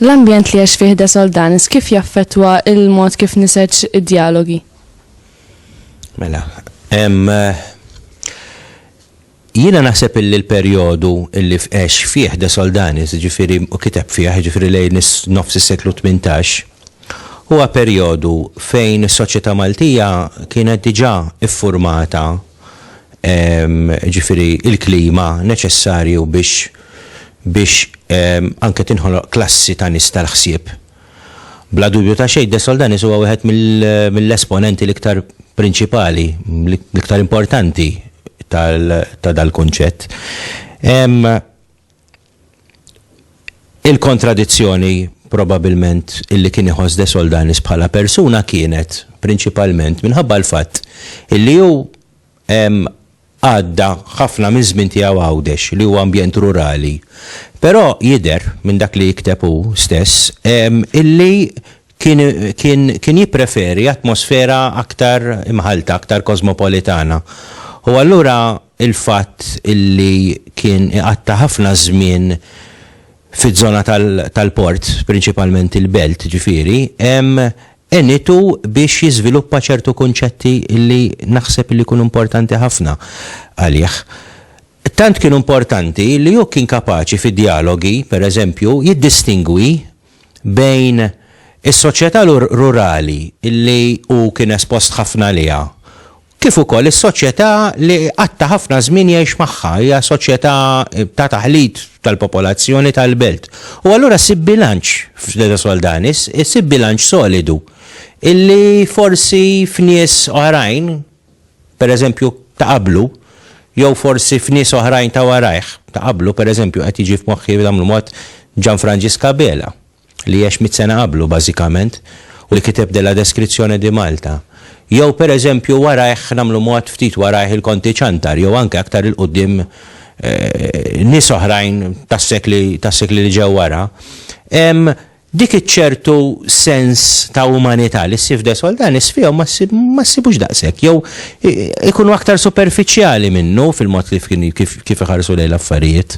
L-ambjent li għex fih Soldanis kif jaffettwa il-mod kif niseġ id-djalogi? Mela, jiena naħseb il-perjodu illi għex fih Soldanis, ġifieri u kiteb fih, ġifieri lejn nofs is-seklu 18, huwa perjodu fejn is-soċjetà Maltija kienet diġà iffurmata ġifieri il-klima neċessarju biex anke tinħoloq klassi ta' nies tal-ħsieb. Bla dubju ta' xejn Soldanis huwa wieħed mill-esponenti l-iktar prinċipali, l-iktar importanti ta' dal-kunċett. Il-kontradizzjoni probabilment illi kien iħoss Soldanis bħala persuna kienet prinċipalment minħabba l-fatt illi hu għadda ħafna minn żmien tiegħu għawdex li huwa ambjent rurali. Però jidher minn dak li jikteb hu stess illi kien jippreferi atmosfera aktar imħalta, aktar kosmopolitana. U allura il-fatt illi kien għatta ħafna żmien fiż-żona tal-port, prinċipalment il-belt ġifieri, enitu biex jiżviluppa ċertu kunċetti illi naħseb illi kun importanti ħafna għalih. Tant kienu importanti li hu kien kapaċi fid-dialogi, pereżempju, jiddistingwi bejn is-soċjetà rurali illi hu kien espost ħafna liha, kif ukoll is-soċjetà li għatta ħafna żmien jgħix magħha, hija soċjetà ta' taħlit tal-popolazzjoni tal-belt. U allura sib bilanċ f'Deda Soldanis, sib bilanċ solidu illi forsi f'nies oħrajn, pereżempju ta' qablu, jew forsi f'nies oħrajn ta' warajh ta' qablu, pereżempju qed jiġi f'moħħi b'damlu mod Gianfrancisca Bela li jgħix 100 sena qablu bażikament u li kiteb della deskrizzjoni di Malta. Jew pereżempju warajh nagħmlu mod ftit warajh il-Konti Ċantar, jew anke aktar il-qudiem nies oħrajn tas-sekli li ġew wara. Dik iċ-ċertu sens ta' umanità li ssib Soldanis fihom ma ssibux daqshekk, jew ikunu aktar superfiċjali minnu fil-mod kif iħarsu lejn l-affarijiet.